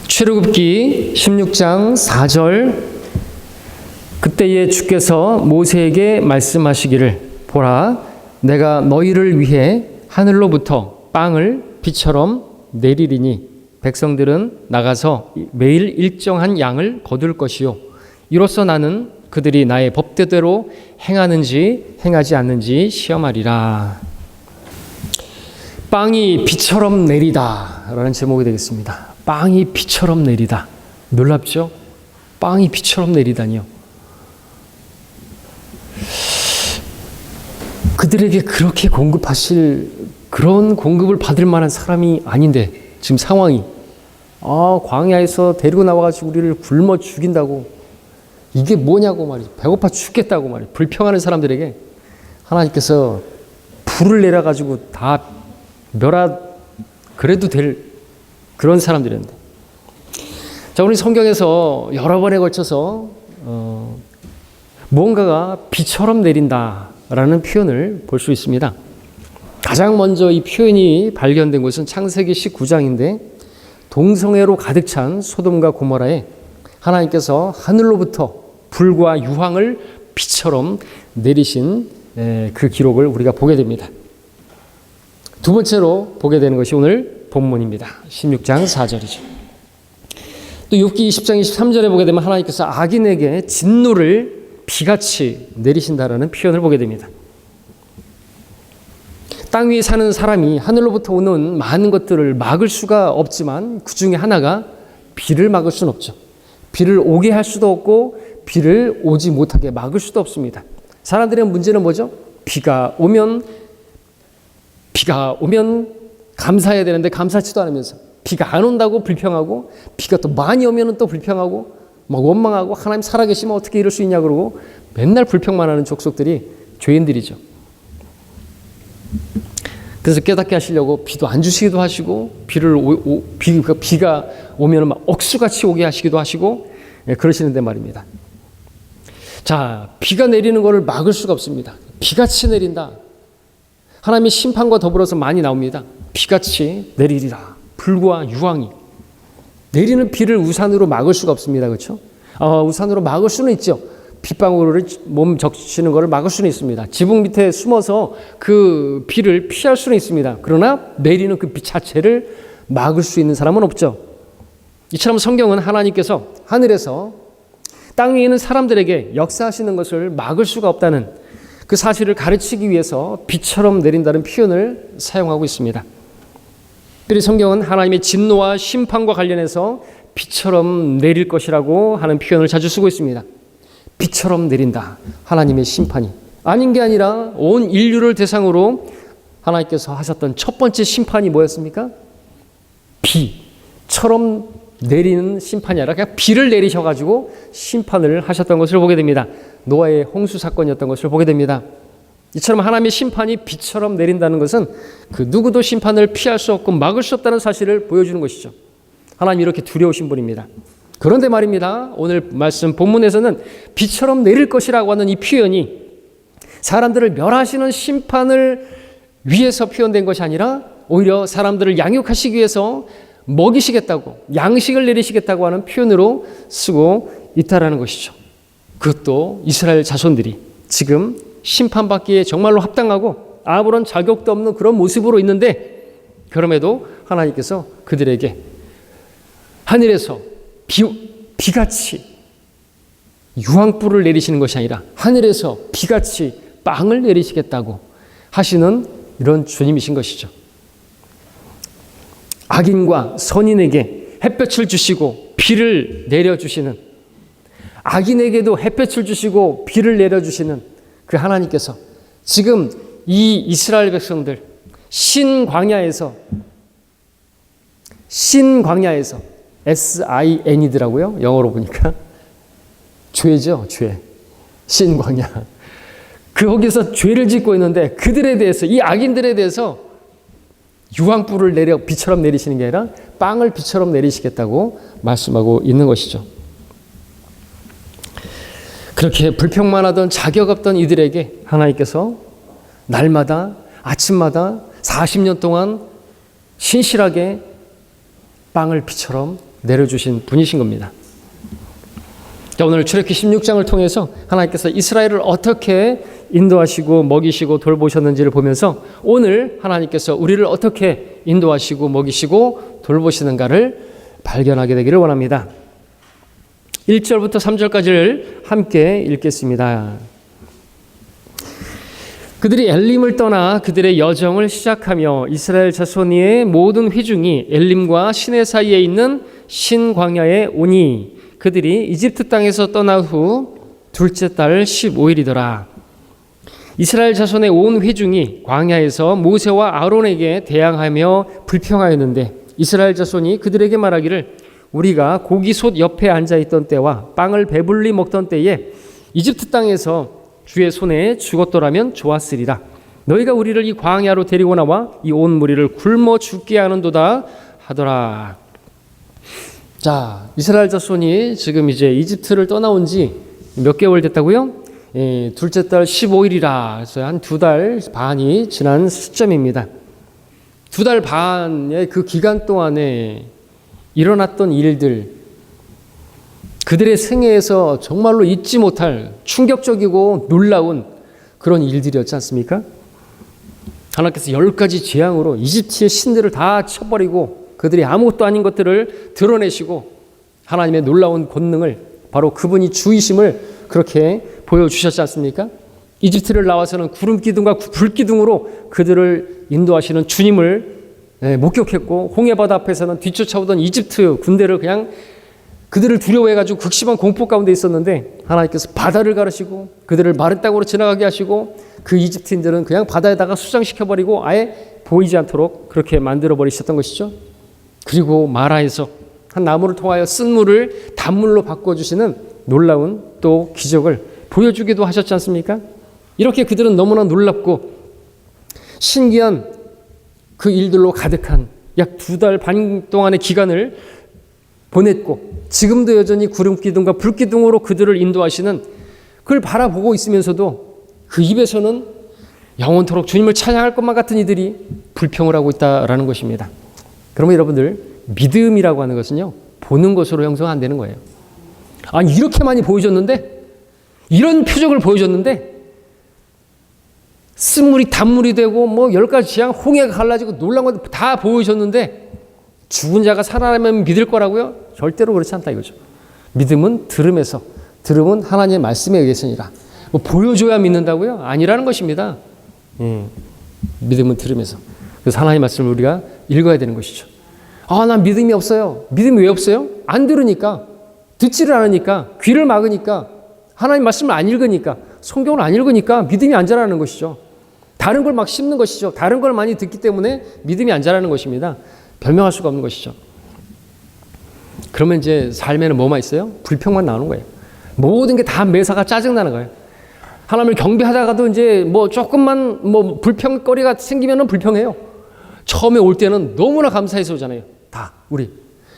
출애굽기 16장 4절, 그때에 주께서 모세에게 말씀하시기를 보라, 내가 너희를 위해 하늘로부터 빵을 비처럼 내리리니 백성들은 나가서 매일 일정한 양을 거둘 것이요, 이로써 나는 그들이 나의 법대로 행하는지 행하지 않는지 시험하리라. 빵이 비처럼 내리다 라는 제목이 되겠습니다. 빵이 비처럼 내리다. 놀랍죠? 빵이 비처럼 내리다니요. 그들에게 그렇게 공급하실, 그런 공급을 받을 만한 사람이 아닌데 지금 상황이, 광야에서 데리고 나와가지고 우리를 굶어 죽인다고, 이게 뭐냐고 말이죠. 배고파 죽겠다고 말이죠. 불평하는 사람들에게 하나님께서 불을 내려가지고 다 그래도 될 그런 사람들이었는데, 자, 우리 성경에서 여러 번에 걸쳐서 무언가가 비처럼 내린다라는 표현을 볼 수 있습니다. 가장 먼저 이 표현이 발견된 곳은 창세기 19장인데, 동성애로 가득 찬 소돔과 고모라에 하나님께서 하늘로부터 불과 유황을 비처럼 내리신 그 기록을 우리가 보게 됩니다. 두 번째로 보게 되는 것이 오늘 본문입니다. 16장 4절이죠. 또 욥기 20장 23절에 보게 되면 하나님께서 악인에게 진노를 비같이 내리신다라는 표현을 보게 됩니다. 땅 위에 사는 사람이 하늘로부터 오는 많은 것들을 막을 수가 없지만 그 중에 하나가 비를 막을 수는 없죠. 비를 오게 할 수도 없고 비를 오지 못하게 막을 수도 없습니다. 사람들의 문제는 뭐죠? 비가 오면 감사해야 되는데 감사치도 않으면서, 비가 안 온다고 불평하고, 비가 또 많이 오면 또 불평하고, 막 원망하고, 하나님 살아계시면 어떻게 이럴 수 있냐 그러고 맨날 불평만 하는 족속들이 죄인들이죠. 그래서 깨닫게 하시려고 비도 안 주시기도 하시고, 비가 오면 막 억수같이 오게 하시기도 하시고, 그러시는데 말입니다. 자, 비가 내리는 것을 막을 수가 없습니다. 비같이 내린다. 하나님의 심판과 더불어서 많이 나옵니다. 비같이 내리리라. 불과 유황이. 내리는 비를 우산으로 막을 수가 없습니다. 그렇죠? 우산으로 막을 수는 있죠. 빗방울을 몸 적시는 것을 막을 수는 있습니다. 지붕 밑에 숨어서 그 비를 피할 수는 있습니다. 그러나 내리는 그 비 자체를 막을 수 있는 사람은 없죠. 이처럼 성경은 하나님께서 하늘에서 땅 위에 있는 사람들에게 역사하시는 것을 막을 수가 없다는 그 사실을 가르치기 위해서 비처럼 내린다는 표현을 사용하고 있습니다. 그리고 성경은 하나님의 진노와 심판과 관련해서 비처럼 내릴 것이라고 하는 표현을 자주 쓰고 있습니다. 비처럼 내린다. 하나님의 심판이 아닌 게 아니라 온 인류를 대상으로 하나님께서 하셨던 첫 번째 심판이 뭐였습니까? 비처럼 내리는 심판이 아니라 그냥 비를 내리셔가지고 심판을 하셨던 것을 보게 됩니다. 노아의 홍수 사건이었던 것을 보게 됩니다. 이처럼 하나님의 심판이 비처럼 내린다는 것은 그 누구도 심판을 피할 수 없고 막을 수 없다는 사실을 보여주는 것이죠. 하나님이 이렇게 두려우신 분입니다. 그런데 말입니다, 오늘 말씀 본문에서는 비처럼 내릴 것이라고 하는 이 표현이 사람들을 멸하시는 심판을 위해서 표현된 것이 아니라 오히려 사람들을 양육하시기 위해서 먹이시겠다고, 양식을 내리시겠다고 하는 표현으로 쓰고 있다라는 것이죠. 그것도 이스라엘 자손들이 지금 심판받기에 정말로 합당하고 아무런 자격도 없는 그런 모습으로 있는데, 그럼에도 하나님께서 그들에게 하늘에서 비같이 유황불을 내리시는 것이 아니라 하늘에서 비같이 빵을 내리시겠다고 하시는 이런 주님이신 것이죠. 악인과 선인에게 햇볕을 주시고 비를 내려주시는, 악인에게도 햇볕을 주시고 비를 내려주시는 그 하나님께서 지금 이 이스라엘 백성들 신광야에서 SIN이더라고요. 영어로 보니까 죄죠, 죄. 신광야. 거기서 죄를 짓고 있는데 그들에 대해서, 이 악인들에 대해서 유황불을 내려 비처럼 내리시는 게 아니라 빵을 비처럼 내리시겠다고 말씀하고 있는 것이죠. 그렇게 불평만 하던 자격 없던 이들에게 하나님께서 날마다 아침마다 40년 동안 신실하게 빵을 비처럼 내려주신 분이신 겁니다. 자, 오늘 출애굽기 16장을 통해서 하나님께서 이스라엘을 어떻게 인도하시고 먹이시고 돌보셨는지를 보면서 오늘 하나님께서 우리를 어떻게 인도하시고 먹이시고 돌보시는가를 발견하게 되기를 원합니다. 1절부터 3절까지를 함께 읽겠습니다. 그들이 엘림을 떠나 그들의 여정을 시작하며 이스라엘 자손의 모든 회중이 엘림과 시내 사이에 있는 신광야에 오니 그들이 이집트 땅에서 떠난 후 둘째 달 15일이더라. 이스라엘 자손의 온 회중이 광야에서 모세와 아론에게 대항하며 불평하였는데 이스라엘 자손이 그들에게 말하기를 우리가 고기솥 옆에 앉아있던 때와 빵을 배불리 먹던 때에 이집트 땅에서 주의 손에 죽었더라면 좋았으리라. 너희가 우리를 이 광야로 데리고 나와 이 온 무리를 굶어 죽게 하는도다 하더라. 자, 이스라엘 자손이 지금 이제 이집트를 떠나온 지 몇 개월 됐다고요? 둘째 달 15일이라 그래서 한 2달 반이 지난 시점입니다. 2달 반의 그 기간 동안에 일어났던 일들, 그들의 생애에서 정말로 잊지 못할 충격적이고 놀라운 그런 일들이었지 않습니까? 하나님께서 10가지 재앙으로 이집트의 신들을 다 쳐버리고 그들이 아무것도 아닌 것들을 드러내시고 하나님의 놀라운 권능을 바로 그분이 주이심을 그렇게 보여주셨지 않습니까? 이집트를 나와서는 구름 기둥과 불 기둥으로 그들을 인도하시는 주님을 목격했고 홍해바다 앞에서는 뒤쫓아오던 이집트 군대를 그냥 그들을 두려워해가지고 극심한 공포 가운데 있었는데 하나님께서 바다를 가르시고 그들을 마른 땅으로 지나가게 하시고 그 이집트인들은 그냥 바다에다가 수장시켜버리고 아예 보이지 않도록 그렇게 만들어버리셨던 것이죠. 그리고 마라에서 한 나무를 통하여 쓴 물을 단물로 바꿔주시는 놀라운 또 기적을 보여주기도 하셨지 않습니까? 이렇게 그들은 너무나 놀랍고 신기한 그 일들로 가득한 약 2달 반 동안의 기간을 보냈고 지금도 여전히 구름 기둥과 불 기둥으로 그들을 인도하시는 그걸 바라보고 있으면서도 그 입에서는 영원토록 주님을 찬양할 것만 같은 이들이 불평을 하고 있다라는 것입니다. 그러면 여러분들 믿음이라고 하는 것은요 보는 것으로 형성 안 되는 거예요. 아니 이렇게 많이 보여줬는데 이런 표적을 보여줬는데 쓴물이 단물이 되고 뭐 10가지 재앙 홍해가 갈라지고 놀라운 것 다 보여줬는데 죽은 자가 살아나면 믿을 거라고요? 절대로 그렇지 않다 이거죠. 믿음은 들음에서 들음은 하나님의 말씀에 의해서니라. 뭐 보여줘야 믿는다고요? 아니라는 것입니다. 믿음은 들음에서. 그래서 하나님의 말씀을 우리가 읽어야 되는 것이죠. 아, 난 믿음이 없어요. 믿음이 왜 없어요? 안 들으니까, 듣지를 않으니까, 귀를 막으니까, 하나님 말씀을 안 읽으니까, 성경을 안 읽으니까 믿음이 안 자라는 것이죠. 다른 걸 막 씹는 것이죠. 다른 걸 많이 듣기 때문에 믿음이 안 자라는 것입니다. 변명할 수가 없는 것이죠. 그러면 이제 삶에는 뭐만 있어요? 불평만 나오는 거예요. 모든 게 다 매사가 짜증나는 거예요. 하나님을 경배하다가도 이제 뭐 조금만 뭐 불평거리가 생기면은 불평해요. 처음에 올 때는 너무나 감사해서 오잖아요. 다 우리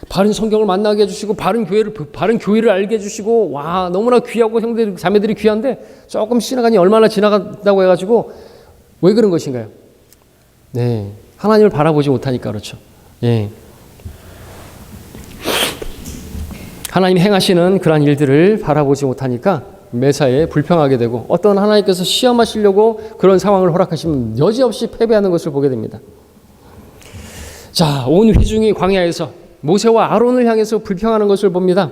바른 성경을 만나게 해주시고 바른 교회를 알게 해주시고 와 너무나 귀하고 형들 자매들이 귀한데 조금 지나가니 얼마나 지나간다고 해가지고 왜 그런 것인가요? 네, 하나님을 바라보지 못하니까 그렇죠. 예. 하나님 행하시는 그러한 일들을 바라보지 못하니까 매사에 불평하게 되고 어떤 하나님께서 시험하시려고 그런 상황을 허락하시면 여지없이 패배하는 것을 보게 됩니다. 자, 온 회중이 광야에서 모세와 아론을 향해서 불평하는 것을 봅니다.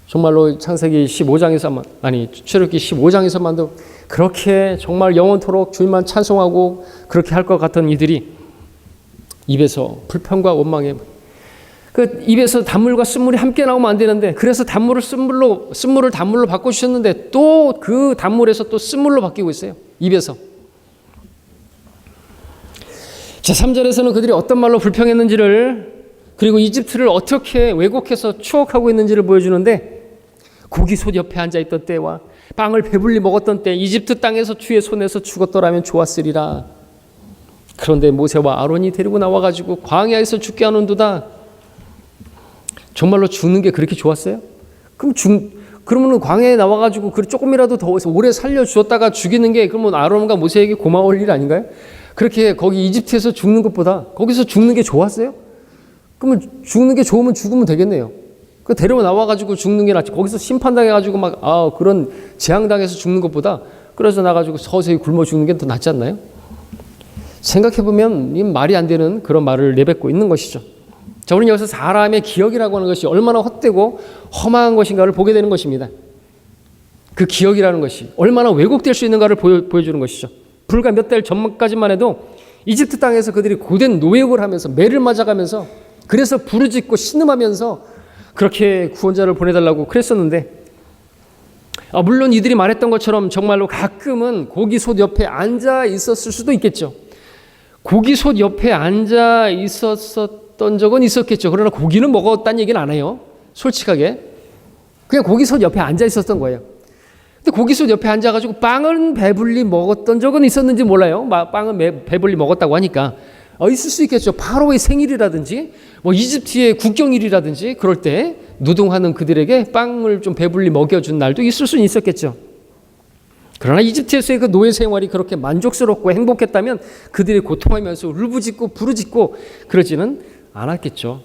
정말로 창세기 15장에서만 출애굽기 15장에서만도 그렇게 정말 영원토록 주님만 찬송하고 그렇게 할 것 같던 이들이 입에서 불평과 원망에 그 입에서 단물과 쓴물이 함께 나오면 안 되는데 그래서 쓴물을 단물로 바꿔 주셨는데 또 그 단물에서 또 쓴물로 바뀌고 있어요. 입에서. 자, 3절에서는 그들이 어떤 말로 불평했는지를 그리고 이집트를 어떻게 왜곡해서 추억하고 있는지를 보여주는데 고기솥 옆에 앉아있던 때와 빵을 배불리 먹었던 때 이집트 땅에서 주의 손에서 죽었더라면 좋았으리라. 그런데 모세와 아론이 데리고 나와가지고 광야에서 죽게 하는도다. 정말로 죽는 게 그렇게 좋았어요? 그러면 광야에 나와가지고 조금이라도 더 오래 살려주었다가 죽이는 게 그러면 아론과 모세에게 고마울 일 아닌가요? 그렇게 거기 이집트에서 죽는 것보다 거기서 죽는 게 좋았어요? 그러면 죽는 게 좋으면 죽으면 되겠네요. 그 데리고 나와가지고 죽는 게 낫지. 거기서 심판당해가지고 그런 재앙당해서 죽는 것보다 그래서 나가지고 서서히 굶어 죽는 게 더 낫지 않나요? 생각해보면 이 말이 안 되는 그런 말을 내뱉고 있는 것이죠. 자, 우리는 여기서 사람의 기억이라고 하는 것이 얼마나 헛되고 험한 것인가를 보게 되는 것입니다. 그 기억이라는 것이 얼마나 왜곡될 수 있는가를 보여주는 것이죠. 불과 몇 달 전까지만 해도 이집트 땅에서 그들이 고된 노역을 하면서 매를 맞아가면서 그래서 부르짖고 신음하면서 그렇게 구원자를 보내달라고 그랬었는데, 물론 이들이 말했던 것처럼 정말로 가끔은 고기솥 옆에 앉아 있었을 수도 있겠죠. 고기솥 옆에 앉아 있었던 적은 있었겠죠. 그러나 고기는 먹었다는 얘기는 안 해요. 솔직하게. 그냥 고기솥 옆에 앉아 있었던 거예요. 근데 고기솥 옆에 앉아가지고 빵은 배불리 먹었던 적은 있었는지 몰라요. 빵은 배불리 먹었다고 하니까. 있을 수 있겠죠. 바로의 생일이라든지 이집트의 국경일이라든지 그럴 때 노동하는 그들에게 빵을 좀 배불리 먹여준 날도 있을 수는 있었겠죠. 그러나 이집트에서의 그 노예 생활이 그렇게 만족스럽고 행복했다면 그들이 고통하면서 울부짖고 부르짖고 그러지는 않았겠죠.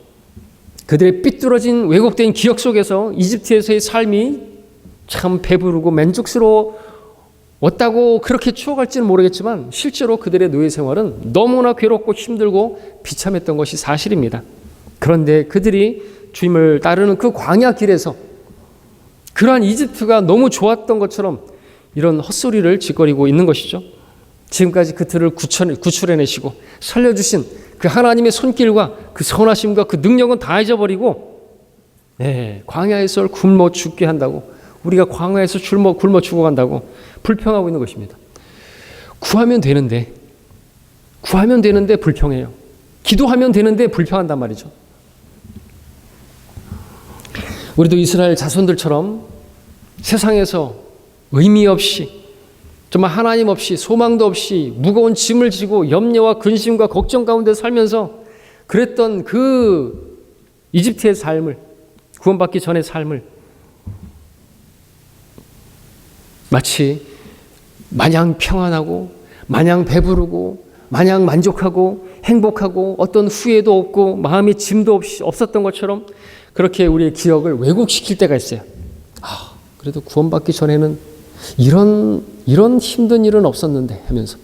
그들의 삐뚤어진 왜곡된 기억 속에서 이집트에서의 삶이 참 배부르고 만족스러웠다고 그렇게 추억할지는 모르겠지만 실제로 그들의 노예 생활은 너무나 괴롭고 힘들고 비참했던 것이 사실입니다. 그런데 그들이 주님을 따르는 그 광야 길에서 그러한 이집트가 너무 좋았던 것처럼 이런 헛소리를 짓거리고 있는 것이죠. 지금까지 그들을 구출해내시고 살려주신 그 하나님의 손길과 그 선하심과 그 능력은 다 잊어버리고 광야에서 굶어 죽게 한다고, 우리가 광야에서 굶어 죽어간다고 불평하고 있는 것입니다. 구하면 되는데 불평해요. 기도하면 되는데 불평한단 말이죠. 우리도 이스라엘 자손들처럼 세상에서 의미 없이 정말 하나님 없이 소망도 없이 무거운 짐을 지고 염려와 근심과 걱정 가운데 살면서 그랬던 그 이집트의 삶을, 구원받기 전의 삶을 마치 마냥 평안하고 마냥 배부르고 마냥 만족하고 행복하고 어떤 후회도 없고 마음의 짐도 없었던 것처럼 그렇게 우리의 기억을 왜곡시킬 때가 있어요. 그래도 구원받기 전에는 이런 힘든 일은 없었는데 하면서,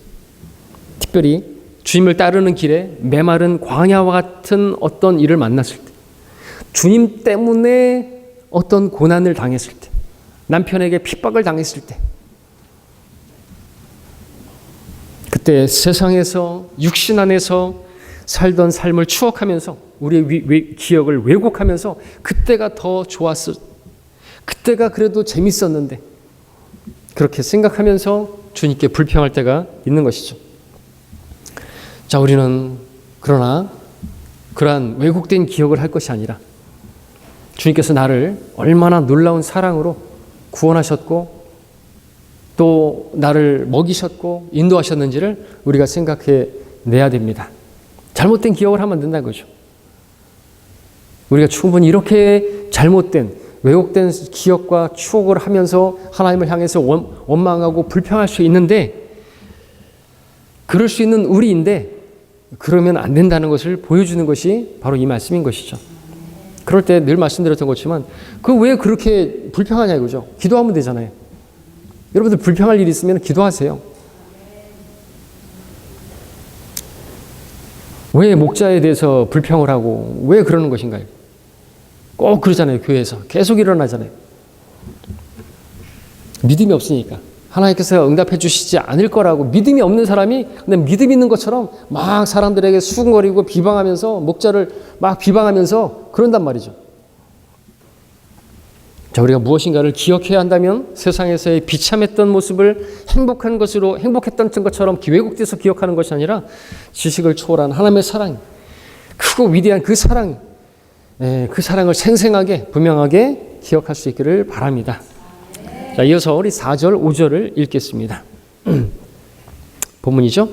특별히 주님을 따르는 길에 메마른 광야와 같은 어떤 일을 만났을 때, 주님 때문에 어떤 고난을 당했을 때, 남편에게 핍박을 당했을 때, 그때 세상에서 육신 안에서 살던 삶을 추억하면서 우리의 기억을 왜곡하면서 그때가 더 좋았을, 그때가 그래도 재밌었는데 그렇게 생각하면서 주님께 불평할 때가 있는 것이죠. 자, 우리는 그러나 그러한 왜곡된 기억을 할 것이 아니라 주님께서 나를 얼마나 놀라운 사랑으로 구원하셨고 또 나를 먹이셨고 인도하셨는지를 우리가 생각해 내야 됩니다. 잘못된 기억을 하면 안 된다는 거죠. 우리가 충분히 이렇게 잘못된 왜곡된 기억과 추억을 하면서 하나님을 향해서 원망하고 불평할 수 있는데, 그럴 수 있는 우리인데 그러면 안 된다는 것을 보여주는 것이 바로 이 말씀인 것이죠. 그럴 때 늘 말씀드렸던 것지만 왜 그렇게 불평하냐 이거죠. 기도하면 되잖아요. 여러분들 불평할 일이 있으면 기도하세요. 왜 목자에 대해서 불평을 하고 왜 그러는 것인가요? 꼭 그러잖아요. 교회에서 계속 일어나잖아요. 믿음이 없으니까 하나님께서 응답해 주시지 않을 거라고 믿음이 없는 사람이 그냥 믿음 있는 것처럼 막 사람들에게 수군거리고 비방하면서 목자를 막 비방하면서 그런단 말이죠. 자, 우리가 무엇인가를 기억해야 한다면 세상에서의 비참했던 모습을 행복했던 것처럼 왜곡돼서 기억하는 것이 아니라 지식을 초월한 하나님의 사랑, 크고 위대한 그 사랑이, 그 사랑을 생생하게 분명하게 기억할 수 있기를 바랍니다. 자, 이어서 우리 4절 5절을 읽겠습니다. 본문이죠.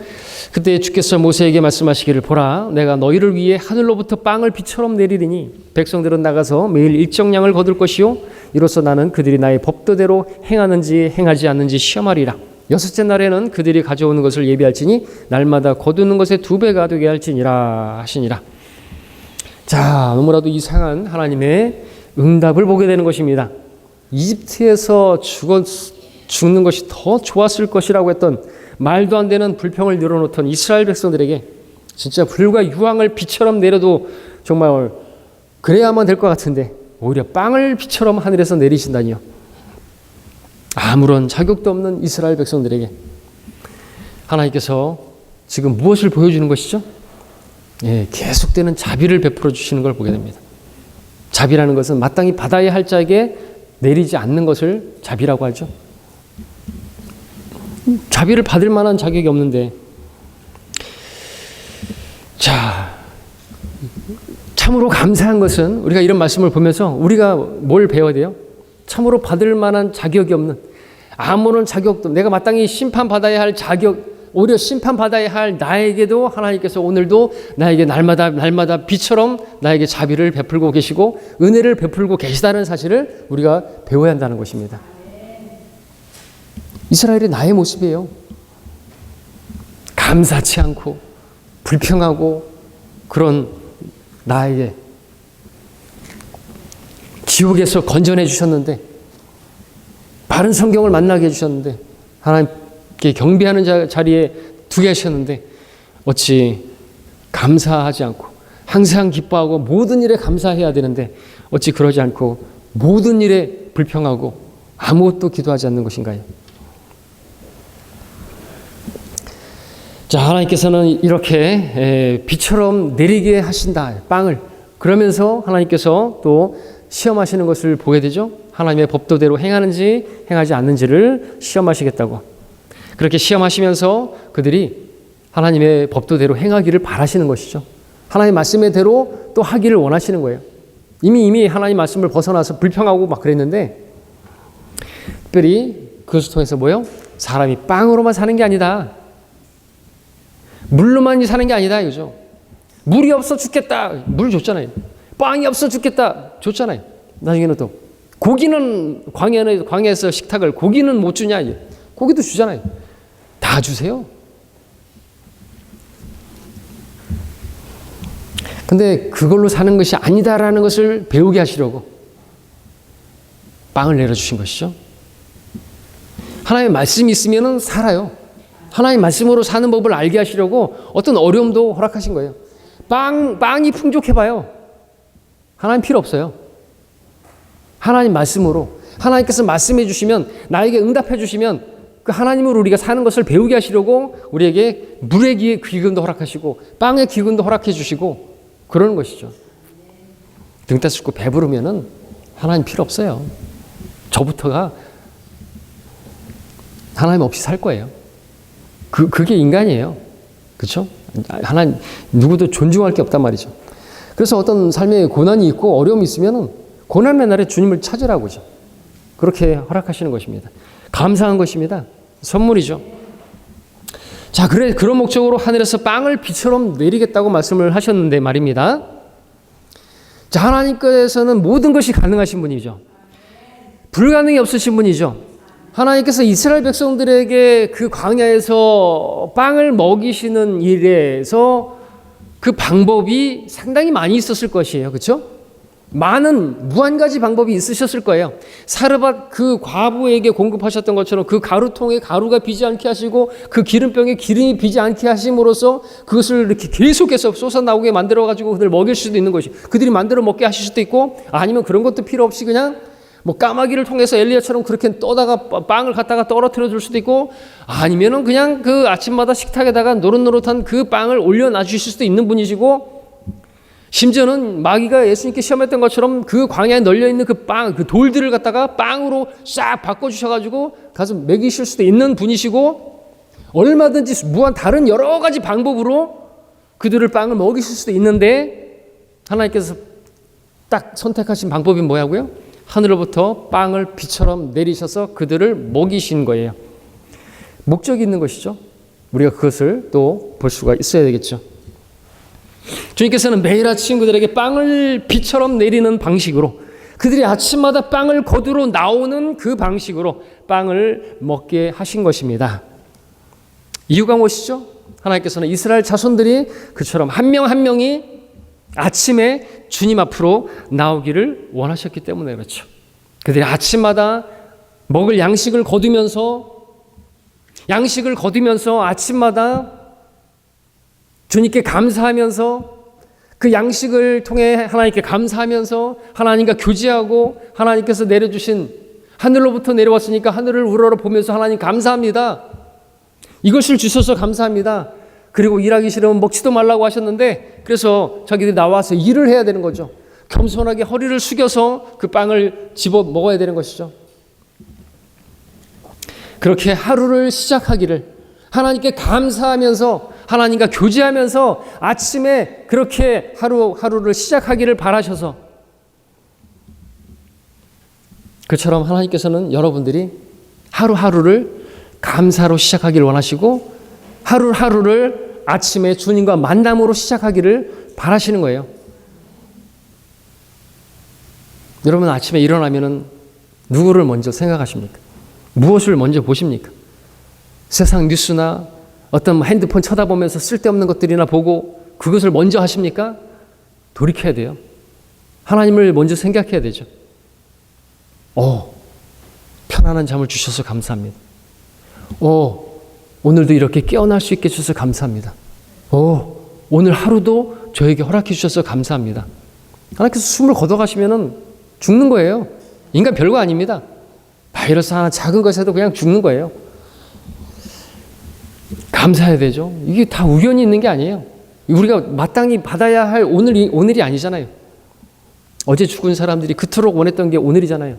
그때 주께서 모세에게 말씀하시기를, 보라, 내가 너희를 위해 하늘로부터 빵을 비처럼 내리리니 백성들은 나가서 매일 일정량을 거둘 것이요 이로써 나는 그들이 나의 법도대로 행하는지 행하지 않는지 시험하리라. 여섯째 날에는 그들이 가져오는 것을 예비할지니 날마다 거두는 것의 2배가 되게 할지니라 하시니라. 자, 너무나도 이상한 하나님의 응답을 보게 되는 것입니다. 이집트에서 죽는 것이 더 좋았을 것이라고 했던 말도 안 되는 불평을 늘어놓던 이스라엘 백성들에게 진짜 불과 유황을 비처럼 내려도 정말 그래야만 될 것 같은데 오히려 빵을 비처럼 하늘에서 내리신다니요. 아무런 자격도 없는 이스라엘 백성들에게 하나님께서 지금 무엇을 보여주는 것이죠? 계속되는 자비를 베풀어 주시는 걸 보게 됩니다. 자비라는 것은 마땅히 받아야 할 자에게 내리지 않는 것을 자비라고 하죠. 자비를 받을 만한 자격이 없는데, 자, 참으로 감사한 것은 우리가 이런 말씀을 보면서 우리가 뭘 배워야 돼요? 참으로 받을 만한 자격이 없는, 아무런 자격도, 내가 마땅히 심판받아야 할 자격, 오히려 심판받아야 할 나에게도 하나님께서 오늘도 나에게 날마다 비처럼 나에게 자비를 베풀고 계시고 은혜를 베풀고 계시다는 사실을 우리가 배워야 한다는 것입니다. 이스라엘이 나의 모습이에요. 감사치 않고 불평하고 그런 나에게 지옥에서 건져내 주셨는데, 바른 성경을 만나게 해주셨는데, 하나님께 경배하는 자리에 두게 하셨는데 어찌 감사하지 않고, 항상 기뻐하고 모든 일에 감사해야 되는데 어찌 그러지 않고 모든 일에 불평하고 아무것도 기도하지 않는 것인가요? 자, 하나님께서는 이렇게 비처럼 내리게 하신다, 빵을. 그러면서 하나님께서 또 시험하시는 것을 보게 되죠. 하나님의 법도대로 행하는지 행하지 않는지를 시험하시겠다고. 그렇게 시험하시면서 그들이 하나님의 법도대로 행하기를 바라시는 것이죠. 하나님 말씀의 대로 또 하기를 원하시는 거예요. 이미 하나님 말씀을 벗어나서 불평하고 막 그랬는데, 특별히 그것을 통해서 뭐요? 사람이 빵으로만 사는 게 아니다, 물로만 사는 게 아니다 이거죠. 물이 없어 죽겠다, 물 줬잖아요. 빵이 없어 죽겠다, 줬잖아요. 나중에는 또 고기는 광야에서 식탁을, 고기는 못 주냐, 고기도 주잖아요. 다 주세요. 근데 그걸로 사는 것이 아니다라는 것을 배우게 하시려고 빵을 내려주신 것이죠. 하나님의 말씀이 있으면 살아요. 하나님 말씀으로 사는 법을 알게 하시려고 어떤 어려움도 허락하신 거예요. 빵이 풍족해봐요. 하나님 필요 없어요. 하나님 말씀으로, 하나님께서 말씀해 주시면, 나에게 응답해 주시면 그 하나님으로 우리가 사는 것을 배우게 하시려고 우리에게 물의 기근도 허락하시고 빵의 기근도 허락해 주시고 그러는 것이죠. 등 따스고 배부르면은 하나님 필요 없어요. 저부터가 하나님 없이 살 거예요. 그게 인간이에요. 그렇죠? 하나님 누구도 존중할 게 없단 말이죠. 그래서 어떤 삶에 고난이 있고 어려움이 있으면은 고난의 날에 주님을 찾으라고죠. 그렇게 허락하시는 것입니다. 감사한 것입니다. 선물이죠. 자, 그런 목적으로 하늘에서 빵을 비처럼 내리겠다고 말씀을 하셨는데 말입니다. 자, 하나님께서는 모든 것이 가능하신 분이죠. 불가능이 없으신 분이죠. 하나님께서 이스라엘 백성들에게 그 광야에서 빵을 먹이시는 일에서 그 방법이 상당히 많이 있었을 것이에요. 그렇죠? 무한 가지 방법이 있으셨을 거예요. 사르밧 그 과부에게 공급하셨던 것처럼 그 가루통에 가루가 비지 않게 하시고 그 기름병에 기름이 비지 않게 하심으로써 그것을 이렇게 계속해서 솟아나오게 만들어가지고 그들 먹일 수도 있는 것이, 그들이 만들어 먹게 하실 수도 있고, 아니면 그런 것도 필요 없이 그냥 까마귀를 통해서 엘리야처럼 그렇게 떠다가 빵을 갖다가 떨어뜨려 줄 수도 있고, 아니면은 그냥 그 아침마다 식탁에다가 노릇노릇한 그 빵을 올려놔 주실 수도 있는 분이시고, 심지어는 마귀가 예수님께 시험했던 것처럼 그 광야에 널려 있는 그 돌들을 갖다가 빵으로 싹 바꿔 주셔가지고 가서 먹이실 수도 있는 분이시고, 얼마든지 다른 여러 가지 방법으로 그들을 빵을 먹이실 수도 있는데, 하나님께서 딱 선택하신 방법이 뭐냐고요? 하늘로부터 빵을 비처럼 내리셔서 그들을 먹이신 거예요. 목적이 있는 것이죠. 우리가 그것을 또 볼 수가 있어야 되겠죠. 주님께서는 매일 아침 그들에게 빵을 비처럼 내리는 방식으로, 그들이 아침마다 빵을 거두러 나오는 그 방식으로 빵을 먹게 하신 것입니다. 이유가 무엇이죠? 하나님께서는 이스라엘 자손들이 그처럼 한 명 한 명이 아침에 주님 앞으로 나오기를 원하셨기 때문에 그렇죠. 그들이 아침마다 먹을 양식을 거두면서 아침마다 주님께 감사하면서 그 양식을 통해 하나님께 감사하면서 하나님과 교제하고 하나님께서 내려주신 하늘로부터 내려왔으니까 하늘을 우러러 보면서 하나님 감사합니다. 이것을 주셔서 감사합니다. 그리고 일하기 싫으면 먹지도 말라고 하셨는데 그래서 자기들이 나와서 일을 해야 되는 거죠. 겸손하게 허리를 숙여서 그 빵을 집어 먹어야 되는 것이죠. 그렇게 하루를 시작하기를 하나님께 감사하면서 하나님과 교제하면서 아침에 그렇게 하루를 시작하기를 바라셔서 그처럼 하나님께서는 여러분들이 하루하루를 감사로 시작하기를 원하시고 하루하루를 아침에 주님과 만남으로 시작하기를 바라시는 거예요. 여러분 아침에 일어나면은 누구를 먼저 생각하십니까? 무엇을 먼저 보십니까? 세상 뉴스나 어떤 핸드폰 쳐다보면서 쓸데없는 것들이나 보고 그것을 먼저 하십니까? 돌이켜야 돼요. 하나님을 먼저 생각해야 되죠. 편안한 잠을 주셔서 감사합니다. 오늘도 이렇게 깨어날 수 있게 해주셔서 감사합니다. 오늘 하루도 저에게 허락해 주셔서 감사합니다. 하나님께서 숨을 걷어가시면은 죽는 거예요. 인간 별거 아닙니다. 바이러스 하나 작은 것에도 그냥 죽는 거예요. 감사해야 되죠. 이게 다 우연히 있는 게 아니에요. 우리가 마땅히 받아야 할 오늘이 아니잖아요. 어제 죽은 사람들이 그토록 원했던 게 오늘이잖아요.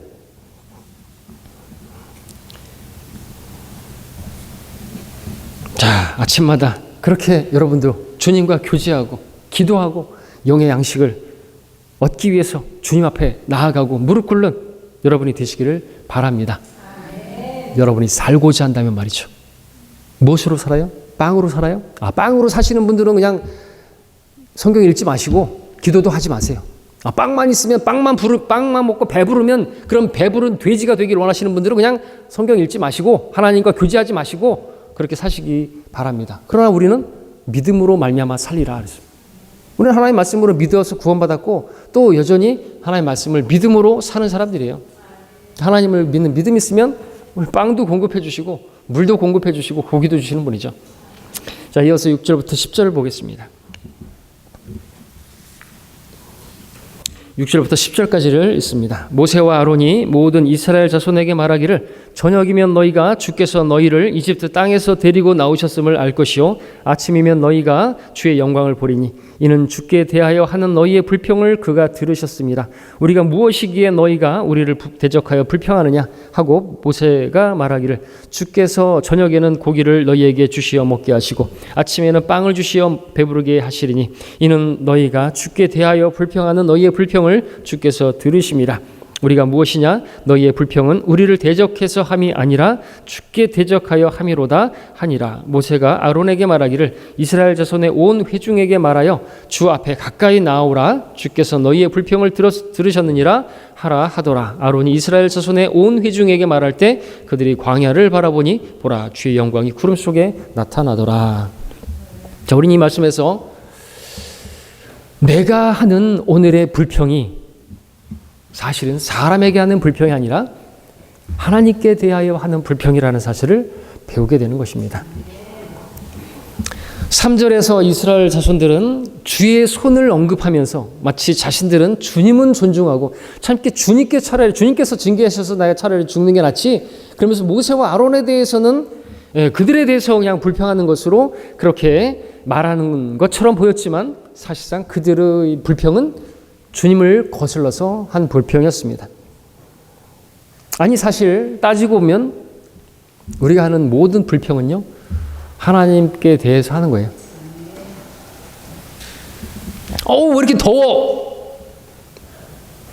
자, 아침마다 그렇게 여러분도 주님과 교제하고 기도하고 영의 양식을 얻기 위해서 주님 앞에 나아가고 무릎 꿇는 여러분이 되시기를 바랍니다. 여러분이 살고자 한다면 말이죠. 무엇으로 살아요? 빵으로 살아요? 빵으로 사시는 분들은 그냥 성경 읽지 마시고 기도도 하지 마세요. 빵만 있으면 빵만 먹고 배부르면 그럼 배부른 돼지가 되기를 원하시는 분들은 그냥 성경 읽지 마시고 하나님과 교제하지 마시고 그렇게 사시기 바랍니다. 그러나 우리는 믿음으로 말미암아 살리라 그랬습니다. 우리는 하나님 말씀으로 믿어서 구원받았고 또 여전히 하나님 말씀을 믿음으로 사는 사람들이에요. 하나님을 믿는 믿음이 있으면 빵도 공급해 주시고 물도 공급해 주시고 고기도 주시는 분이죠. 자, 이어서 6절부터 10절을 보겠습니다. 6절부터 10절까지를 읽습니다. 모세와 아론이 모든 이스라엘 자손에게 말하기를 저녁이면 너희가 주께서 너희를 이집트 땅에서 데리고 나오셨음을 알 것이요 아침이면 너희가 주의 영광을 보리니 이는 주께 대하여 하는 너희의 불평을 그가 들으셨습니다. 우리가 무엇이기에 너희가 우리를 대적하여 불평하느냐 하고 모세가 말하기를 주께서 저녁에는 고기를 너희에게 주시어 먹게 하시고 아침에는 빵을 주시어 배부르게 하시리니 이는 너희가 주께 대하여 불평하는 너희의 불평을 주께서 들으심이라. 우리가 무엇이냐? 너희의 불평은 우리를 대적해서 함이 아니라 주께 대적하여 함이로다 하니라. 모세가 아론에게 말하기를 이스라엘 자손의 온 회중에게 말하여 주 앞에 가까이 나오라. 주께서 너희의 불평을 들으셨느니라 하라 하더라. 아론이 이스라엘 자손의 온 회중에게 말할 때 그들이 광야를 바라보니 보라 주의 영광이 구름 속에 나타나더라. 자, 우리는 이 말씀에서 내가 하는 오늘의 불평이 사실은 사람에게 하는 불평이 아니라 하나님께 대하여 하는 불평이라는 사실을 배우게 되는 것입니다. 3절에서 이스라엘 자손들은 주의 손을 언급하면서 마치 자신들은 주님은 존중하고 참게 주님께서 징계하셔서 내가 차라리 죽는 게 낫지 그러면서 모세와 아론에 대해서는 그들에 대해서 그냥 불평하는 것으로 그렇게 말하는 것처럼 보였지만 사실상 그들의 불평은 주님을 거슬러서 한 불평이었습니다. 아니 사실 따지고 보면 우리가 하는 모든 불평은요 하나님께 대해서 하는 거예요. 왜 이렇게 더워?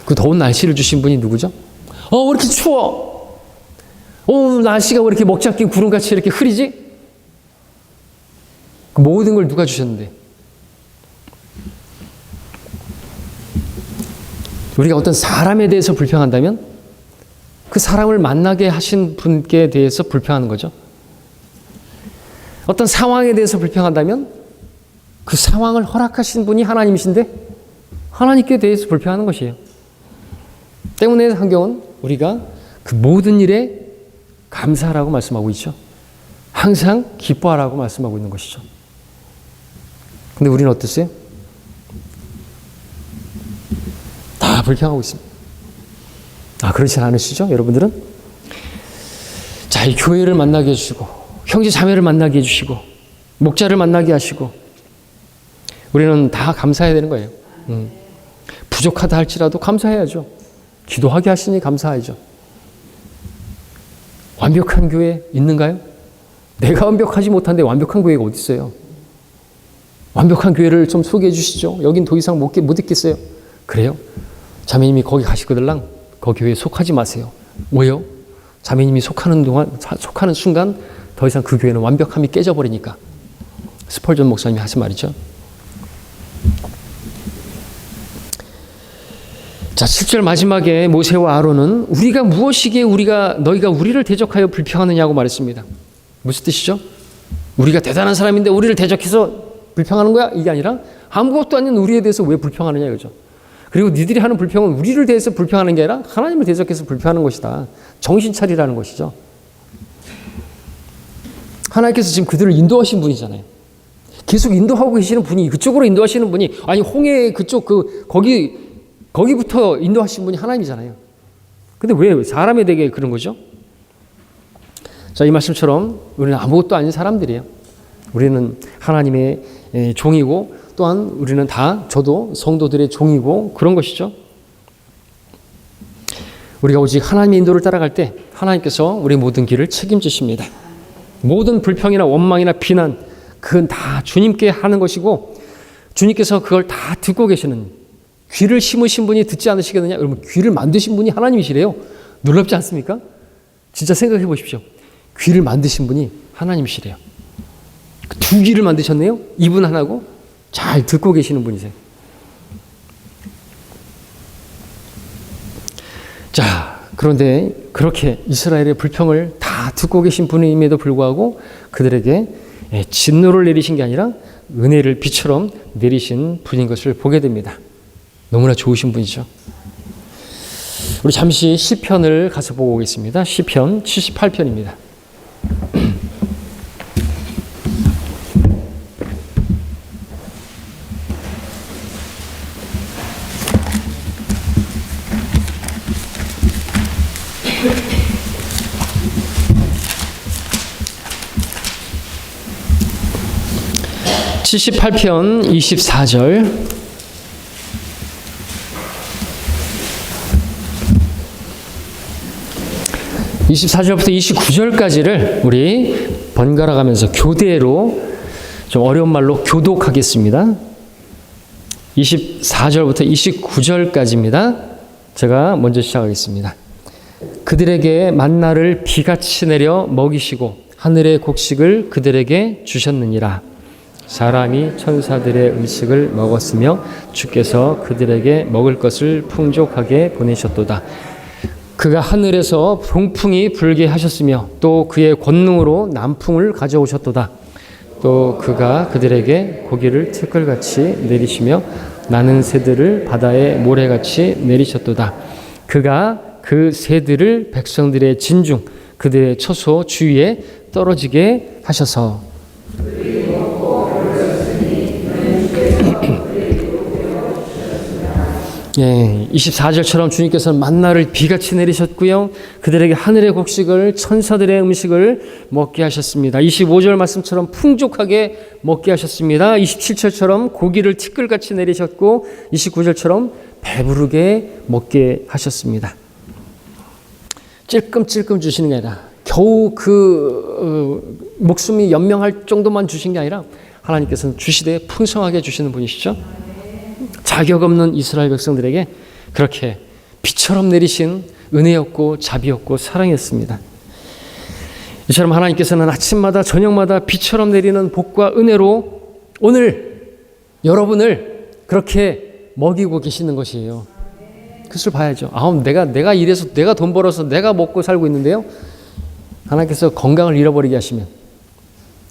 그 더운 날씨를 주신 분이 누구죠? 왜 이렇게 추워? 날씨가 왜 이렇게 먹지 않게 구름같이 이렇게 흐리지? 그 모든 걸 누가 주셨는데? 우리가 어떤 사람에 대해서 불평한다면 그 사람을 만나게 하신 분께 대해서 불평하는 거죠. 어떤 상황에 대해서 불평한다면 그 상황을 허락하신 분이 하나님이신데 하나님께 대해서 불평하는 것이에요. 때문에 성경은 우리가 그 모든 일에 감사하라고 말씀하고 있죠. 항상 기뻐하라고 말씀하고 있는 것이죠. 근데 우리는 어땠어요? 다 불평하고 있습니다. 그렇지 않으시죠? 여러분들은? 자, 이 교회를 만나게 해주시고, 형제 자매를 만나게 해주시고, 목자를 만나게 하시고, 우리는 다 감사해야 되는 거예요. 부족하다 할지라도 감사해야죠. 기도하게 하시니 감사하죠. 완벽한 교회 있는가요? 내가 완벽하지 못한데 완벽한 교회가 어디 있어요? 완벽한 교회를 좀 소개해 주시죠. 여긴 더 이상 못 있겠어요. 그래요? 자매님이 거기 가시거들랑 거기 교회에 속하지 마세요. 왜요? 자매님이 속하는 순간 더 이상 그 교회는 완벽함이 깨져버리니까. 스펄전 목사님이 하신 말이죠. 자, 7절 마지막에 모세와 아론은 우리가 무엇이기에 너희가 우리를 대적하여 불평하느냐고 말했습니다. 무슨 뜻이죠? 우리가 대단한 사람인데 우리를 대적해서 불평하는 거야? 이게 아니라 아무것도 아닌 우리에 대해서 왜 불평하느냐 이거죠. 그리고 니들이 하는 불평은 우리를 대해서 불평하는 게 아니라 하나님을 대적해서 불평하는 것이다. 정신 차리라는 것이죠. 하나님께서 지금 그들을 인도하신 분이잖아요. 계속 인도하고 계시는 분이, 그쪽으로 인도하시는 분이, 아니 홍해 그쪽 거기부터 인도하신 분이 하나님이잖아요. 근데 왜 사람에게 그런 거죠? 자, 이 말씀처럼 우리는 아무것도 아닌 사람들이에요. 우리는 하나님의 종이고 또한 우리는 저도 성도들의 종이고 그런 것이죠. 우리가 오직 하나님의 인도를 따라갈 때 하나님께서 우리 모든 길을 책임지십니다. 모든 불평이나 원망이나 비난, 그건 다 주님께 하는 것이고 주님께서 그걸 다 듣고 계시는, 귀를 심으신 분이 듣지 않으시겠느냐? 여러분, 귀를 만드신 분이 하나님이시래요. 놀랍지 않습니까? 진짜 생각해 보십시오. 귀를 만드신 분이 하나님이시래요. 두 귀를 만드셨네요. 이분 하나고 잘 듣고 계시는 분이세요. 자, 그런데 그렇게 이스라엘의 불평을 다 듣고 계신 분임에도 불구하고 그들에게 진노를 내리신 게 아니라 은혜를 비처럼 내리신 분인 것을 보게 됩니다. 너무나 좋으신 분이죠. 우리 잠시 시편을 가서 보고 오겠습니다. 시편 78편입니다. (78편) 24절. (24절부터) (29절까지를) 우리 번갈아 가면서 교대로, 좀 어려운 말로 교독하겠습니다. 24절부터 29절까지입니다. 제가 먼저 시작하겠습니다. 그들에게 만나를 비같이 내려 먹이시고 하늘의 곡식을 그들에게 주셨느니라. 사람이 천사들의 음식을 먹었으며 주께서 그들에게 먹을 것을 풍족하게 보내셨도다. 그가 하늘에서 동풍이 불게 하셨으며 또 그의 권능으로 남풍을 가져오셨도다. 또 그가 그들에게 고기를 티끌같이 내리시며 나는 새들을 바다의 모래같이 내리셨도다. 그가 그 새들을 백성들의 진중 그들의 처소 주위에 떨어지게 하셔서 예, 24절처럼 주님께서는 만나를 비같이 내리셨고요. 그들에게 하늘의 곡식을, 천사들의 음식을 먹게 하셨습니다. 25절 말씀처럼 풍족하게 먹게 하셨습니다. 27절처럼 고기를 티끌같이 내리셨고 29절처럼 배부르게 먹게 하셨습니다. 찔끔찔끔 주시는 게 아니라 겨우 목숨이 연명할 정도만 주신 게 아니라 하나님께서는 주시되 풍성하게 주시는 분이시죠. 자격 없는 이스라엘 백성들에게 그렇게 비처럼 내리신 은혜였고 자비였고 사랑이었습니다. 이처럼 하나님께서는 아침마다 저녁마다 비처럼 내리는 복과 은혜로 오늘 여러분을 그렇게 먹이고 계시는 것이에요. 그것을 봐야죠. 내가 일해서 내가 돈 벌어서 내가 먹고 살고 있는데요. 하나님께서 건강을 잃어버리게 하시면,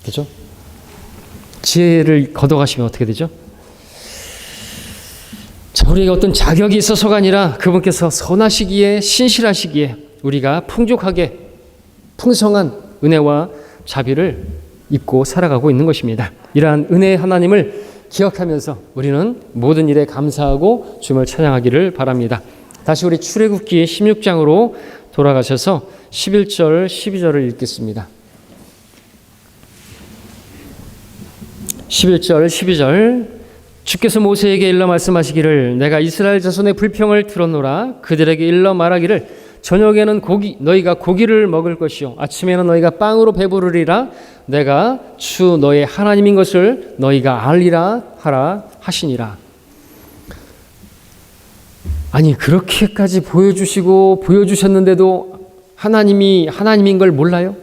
그렇죠? 지혜를 걷어가시면 어떻게 되죠? 자, 우리에게 어떤 자격이 있어서가 아니라 그분께서 선하시기에 신실하시기에 우리가 풍족하게 풍성한 은혜와 자비를 입고 살아가고 있는 것입니다. 이러한 은혜의 하나님을 기억하면서 우리는 모든 일에 감사하고 주님을 찬양하기를 바랍니다. 다시 우리 출애굽기 16장으로 돌아가셔서 11절, 12절을 읽겠습니다. 11절, 12절 주께서 모세에게 일러 말씀하시기를 내가 이스라엘 자손의 불평을 들었노라. 그들에게 일러 말하기를 저녁에는 너희가 고기를 먹을 것이요 아침에는 너희가 빵으로 배부르리라. 내가 주 너의 하나님인 것을 너희가 알리라 하라 하시니라. 아니 그렇게까지 보여주셨는데도 하나님이 하나님인 걸 몰라요?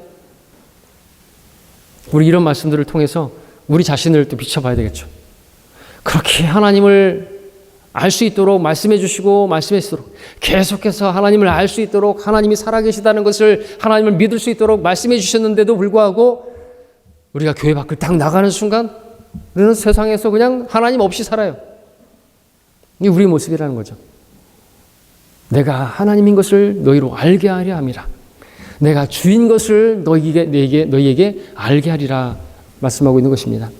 우리 이런 말씀들을 통해서 우리 자신을 또 비춰봐야 되겠죠. 그렇게 하나님을 알 수 있도록 말씀해 주시고 말씀했도록 계속해서 하나님을 알 수 있도록 하나님이 살아계시다는 것을 하나님을 믿을 수 있도록 말씀해 주셨는데도 불구하고 우리가 교회 밖을 딱 나가는 순간 우리는 세상에서 그냥 하나님 없이 살아요. 이게 우리 모습이라는 거죠. 내가 하나님인 것을 너희로 알게 하려 함이라. 내가 주인 것을 너희에게 알게 하리라 말씀하고 있는 것입니다.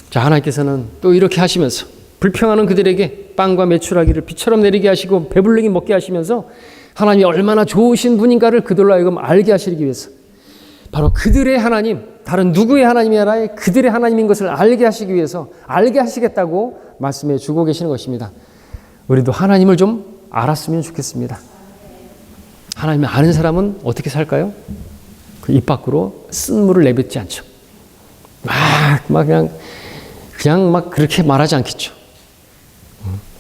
자, 하나님께서는 또 이렇게 하시면서 불평하는 그들에게 빵과 메추라기를 비처럼 내리게 하시고 배불리게 먹게 하시면서 하나님이 얼마나 좋으신 분인가를 그들로 하여금 알게 하시기 위해서 바로 그들의 하나님, 다른 누구의 하나님이 아니라 그들의 하나님인 것을 알게 하시기 위해서 알게 하시겠다고 말씀해 주고 계시는 것입니다. 우리도 하나님을 좀 알았으면 좋겠습니다. 하나님을 아는 사람은 어떻게 살까요? 그 입 밖으로 쓴물을 내뱉지 않죠. 그냥 막 그렇게 말하지 않겠죠.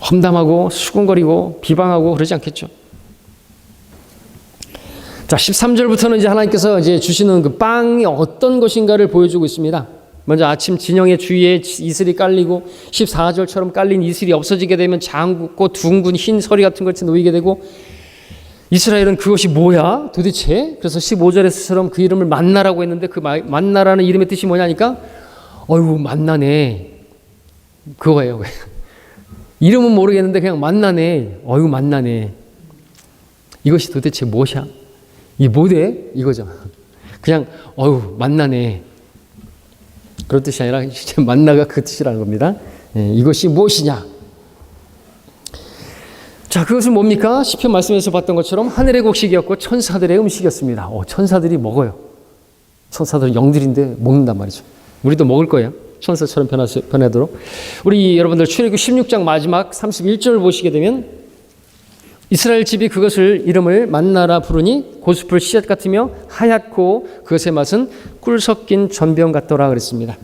험담하고 수군거리고 비방하고 그러지 않겠죠. 자, 13절부터는 이제 하나님께서 이제 주시는 그 빵이 어떤 것인가를 보여주고 있습니다. 먼저 아침 진영의 주위에 이슬이 깔리고 14절처럼 깔린 이슬이 없어지게 되면 장긋고 둥근 흰 서리 같은 것이 놓이게 되고 이스라엘은 그것이 뭐야 도대체? 그래서 15절에서처럼 그 이름을 만나라고 했는데 그 만나라는 이름의 뜻이 뭐냐니까 어이구 만나네 그거예요. 이름은 모르겠는데 그냥 만나네. 어이구 만나네. 이것이 도대체 무엇이야? 이 뭐대? 이거죠. 그냥 어이구 만나네. 그런 뜻이 아니라 진짜 만나가 그 뜻이라는 겁니다. 이것이 무엇이냐? 자, 그것은 뭡니까? 시편 말씀에서 봤던 것처럼 하늘의 곡식이었고 천사들의 음식이었습니다. 천사들이 먹어요. 천사들은 영들인데 먹는단 말이죠. 우리도 먹을 거예요. 천사처럼 변하도록. 우리 여러분들 출애굽기 16장 마지막 31절 보시게 되면 이스라엘 집이 그것을 이름을 만나라 부르니 고수풀 씨앗 같으며 하얗고 그것의 맛은 꿀 섞인 전병 같더라 그랬습니다.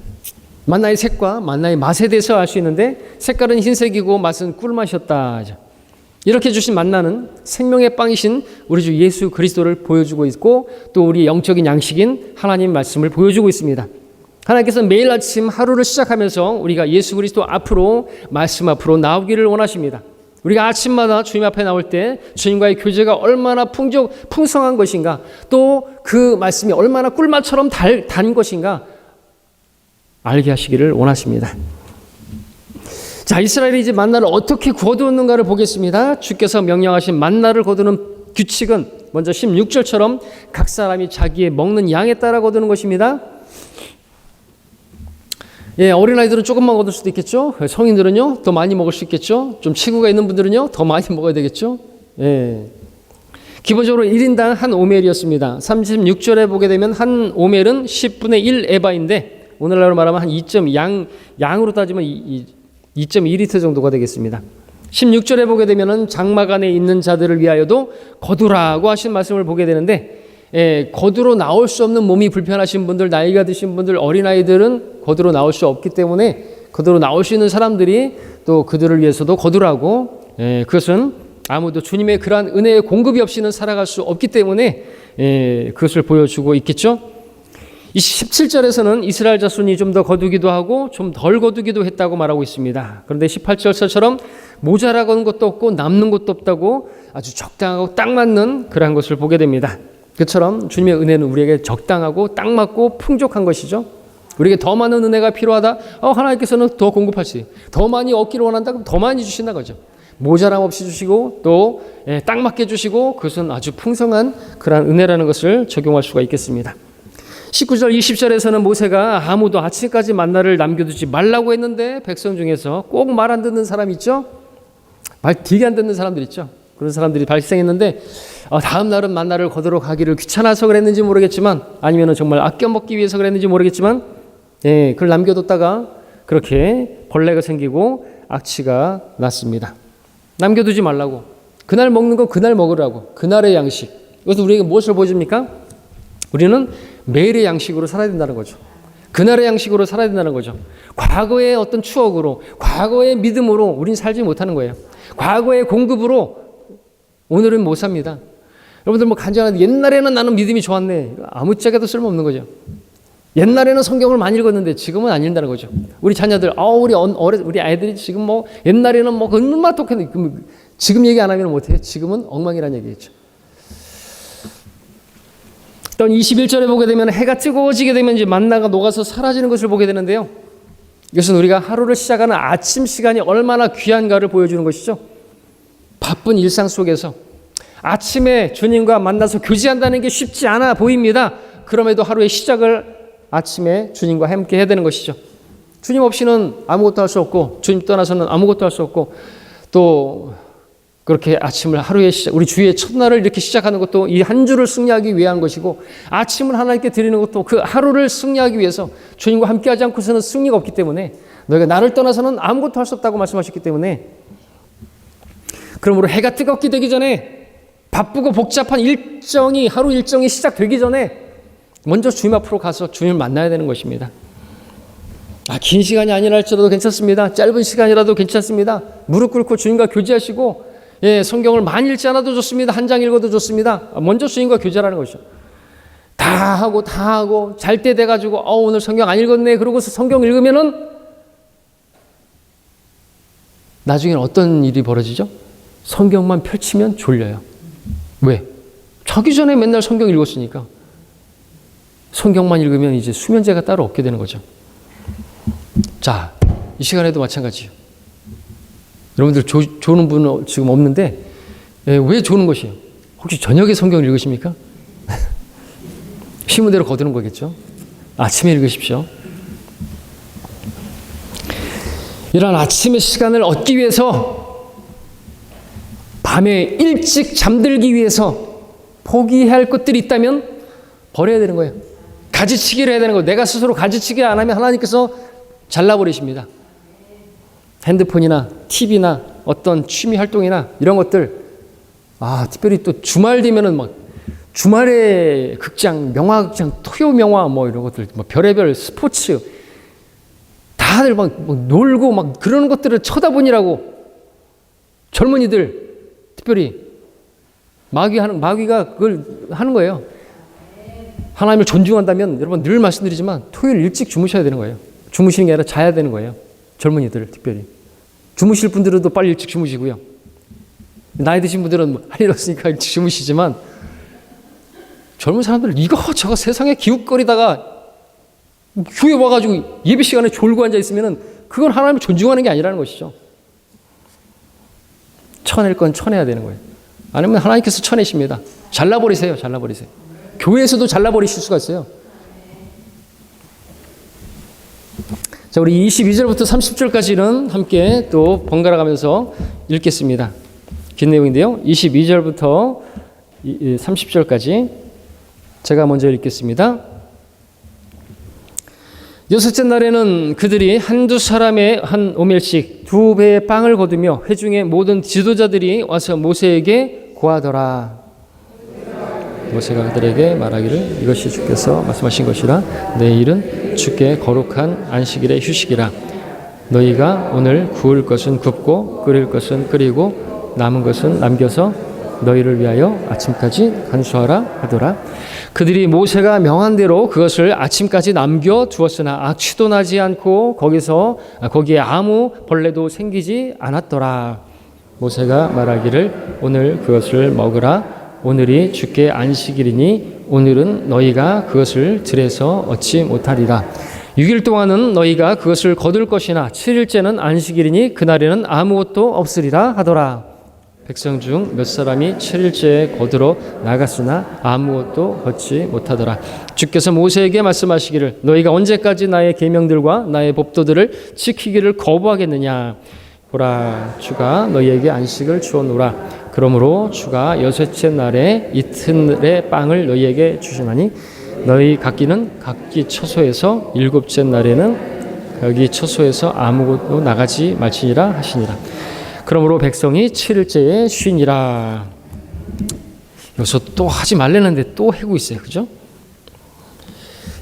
만나의 색과 만나의 맛에 대해서 알 수 있는데 색깔은 흰색이고 맛은 꿀맛이었다. 이렇게 주신 만나는 생명의 빵이신 우리 주 예수 그리스도를 보여주고 있고 또 우리 영적인 양식인 하나님 말씀을 보여주고 있습니다. 하나님께서 매일 아침 하루를 시작하면서 우리가 예수 그리스도 앞으로 말씀 앞으로 나오기를 원하십니다. 우리가 아침마다 주님 앞에 나올 때 주님과의 교제가 얼마나 풍성한 것인가 또 그 말씀이 얼마나 꿀맛처럼 단 것인가 알게 하시기를 원하십니다. 자, 이스라엘이 이제 만나를 어떻게 거두었는가를 보겠습니다. 주께서 명령하신 만나를 거두는 규칙은 먼저 16절처럼 각 사람이 자기의 먹는 양에 따라 거두는 것입니다. 어린아이들은 조금만 거둘 수도 있겠죠. 성인들은요 더 많이 먹을 수 있겠죠. 좀 체구가 있는 분들은요 더 많이 먹어야 되겠죠. 기본적으로 1인당 한 오멜이었습니다. 36절에 보게 되면 한 오멜은 10분의 1 에바인데 오늘날로 말하면 한 2.양으로 따지면 2.2리터 정도가 되겠습니다. 16절에 보게 되면 장막 안에 있는 자들을 위하여도 거두라고 하신 말씀을 보게 되는데 거두로 나올 수 없는 몸이 불편하신 분들, 나이가 드신 분들, 어린아이들은 거두로 나올 수 없기 때문에 거두로 나올 수 있는 사람들이 또 그들을 위해서도 거두라고 그것은 아무도 주님의 그러한 은혜의 공급이 없이는 살아갈 수 없기 때문에 그것을 보여주고 있겠죠. 이 17절에서는 이스라엘 자손이 좀 더 거두기도 하고 좀 덜 거두기도 했다고 말하고 있습니다. 그런데 18절처럼 모자라는 것도 없고 남는 것도 없다고 아주 적당하고 딱 맞는 그러한 것을 보게 됩니다. 그처럼 주님의 은혜는 우리에게 적당하고 딱 맞고 풍족한 것이죠. 우리에게 더 많은 은혜가 필요하다. 하나님께서는 더 공급할 수 있어요. 더 많이 얻기를 원한다. 그럼 더 많이 주신다 거죠. 모자람 없이 주시고 또 딱 맞게 주시고 그것은 아주 풍성한 그러한 은혜라는 것을 적용할 수가 있겠습니다. 19절 20절에서는 모세가 아무도 아침까지 만나를 남겨두지 말라고 했는데 백성 중에서 꼭 말 안 듣는 사람 있죠? 말 되게 안 듣는 사람들 있죠? 그런 사람들이 발생했는데 다음 날은 만나를 거두러 가기를 귀찮아서 그랬는지 모르겠지만 아니면 정말 아껴 먹기 위해서 그랬는지 모르겠지만 그걸 남겨뒀다가 그렇게 벌레가 생기고 악취가 났습니다. 남겨두지 말라고. 그날 먹는 건 그날 먹으라고. 그날의 양식. 이것은 우리에게 무엇을 보여줍니까? 우리는 매일의 양식으로 살아야 된다는 거죠. 그날의 양식으로 살아야 된다는 거죠. 과거의 어떤 추억으로, 과거의 믿음으로 우린 살지 못하는 거예요. 과거의 공급으로 오늘은 못 삽니다. 여러분들 간절한데 옛날에는 나는 믿음이 좋았네. 아무짝에도 쓸모없는 거죠. 옛날에는 성경을 많이 읽었는데 지금은 안 읽는다는 거죠. 우리 자녀들, 우리 아이들이 지금 옛날에는 얼마나 똑똑했는데 지금 얘기 안 하면 못해요. 지금은 엉망이라는 얘기겠죠. 또 21절에 보게 되면 해가 뜨거워지게 되면 이제 만나가 녹아서 사라지는 것을 보게 되는데요. 이것은 우리가 하루를 시작하는 아침 시간이 얼마나 귀한가를 보여주는 것이죠. 바쁜 일상 속에서 아침에 주님과 만나서 교제한다는 게 쉽지 않아 보입니다. 그럼에도 하루의 시작을 아침에 주님과 함께 해야 되는 것이죠. 주님 없이는 아무것도 할 수 없고 주님 떠나서는 아무것도 할 수 없고 또 그렇게 아침을 하루의 시작, 우리 주의 첫날을 이렇게 시작하는 것도 이 한 주를 승리하기 위한 것이고 아침을 하나님께 드리는 것도 그 하루를 승리하기 위해서 주님과 함께하지 않고서는 승리가 없기 때문에 너희가 나를 떠나서는 아무것도 할 수 없다고 말씀하셨기 때문에 그러므로 해가 뜨겁게 되기 전에 바쁘고 복잡한 하루 일정이 시작되기 전에 먼저 주님 앞으로 가서 주님을 만나야 되는 것입니다. 긴 시간이 아니라 할지라도 괜찮습니다. 짧은 시간이라도 괜찮습니다. 무릎 꿇고 주님과 교제하시고 성경을 많이 읽지 않아도 좋습니다. 한 장 읽어도 좋습니다. 먼저 주님과 교제하는 것이죠. 다 하고 잘 때 돼가지고 오늘 성경 안 읽었네. 그러고서 성경 읽으면은 나중에는 어떤 일이 벌어지죠? 성경만 펼치면 졸려요. 왜? 자기 전에 맨날 성경 읽었으니까. 성경만 읽으면 이제 수면제가 따로 없게 되는 거죠. 자, 이 시간에도 마찬가지예요. 여러분들 조는 분은 지금 없는데 왜 조는 것이에요? 혹시 저녁에 성경을 읽으십니까? 신문대로 거두는 거겠죠. 아침에 읽으십시오. 이런 아침의 시간을 얻기 위해서 밤에 일찍 잠들기 위해서 포기해야 할 것들이 있다면 버려야 되는 거예요. 가지치기를 해야 되는 거예요. 내가 스스로 가지치기 안 하면 하나님께서 잘라버리십니다. 핸드폰이나 TV나 어떤 취미 활동이나 이런 것들 특별히 또 주말 되면은 주말에 극장, 명화극장, 토요 명화 이런 것들 별의별 스포츠 다들 놀고 그러는 것들을 쳐다보니라고 젊은이들 특별히 마귀가 그걸 하는 거예요. 하나님을 존중한다면 여러분 늘 말씀드리지만 토요일 일찍 주무셔야 되는 거예요. 주무시는 게 아니라 자야 되는 거예요. 젊은이들 특별히. 주무실 분들은 또 빨리 일찍 주무시고요. 나이 드신 분들은 할 일 없으니까 일찍 주무시지만 젊은 사람들 이거저거 세상에 기웃거리다가 교회 와가지고 예배 시간에 졸고 앉아 있으면은 그건 하나님을 존중하는 게 아니라는 것이죠. 쳐낼 건 쳐내야 되는 거예요. 아니면 하나님께서 쳐내십니다. 잘라버리세요. 교회에서도 잘라버리실 수가 있어요. 자, 우리 22절부터 30절까지는 함께 또 번갈아 가면서 읽겠습니다. 긴 내용인데요. 22절부터 30절까지 제가 먼저 읽겠습니다. 여섯째 날에는 그들이 한두 사람의 한 오멜씩 2배의 빵을 거두며 회중의 모든 지도자들이 와서 모세에게 고하더라. 모세가 그들에게 말하기를 이것이 주께서 말씀하신 것이라 내일은 주께 거룩한 안식일의 휴식이라 너희가 오늘 구울 것은 굽고 끓일 것은 끓이고 남은 것은 남겨서 너희를 위하여 아침까지 간수하라 하더라. 그들이 모세가 명한 대로 그것을 아침까지 남겨 두었으나 악취도 나지 않고 거기에 아무 벌레도 생기지 않았더라. 모세가 말하기를 오늘 그것을 먹으라. 오늘이 주께 안식일이니 오늘은 너희가 그것을 들에서 얻지 못하리라. 6일 동안은 너희가 그것을 거둘 것이나 7일째는 안식일이니 그날에는 아무것도 없으리라 하더라. 백성 중 몇 사람이 7일째에 거두러 나갔으나 아무것도 걷지 못하더라. 주께서 모세에게 말씀하시기를 너희가 언제까지 나의 계명들과 나의 법도들을 지키기를 거부하겠느냐. 보라, 주가 너희에게 안식을 주었노라. 그러므로 주가 여섯째 날에 이튿날에 빵을 너희에게 주시나니 너희 각기는 각기 처소에서 일곱째 날에는 여기 처소에서 아무것도 나가지 말지니라 하시니라. 그러므로 백성이 7일째에 쉬니라. 여기서 또 하지 말라는데 또 해고 있어요. 그죠?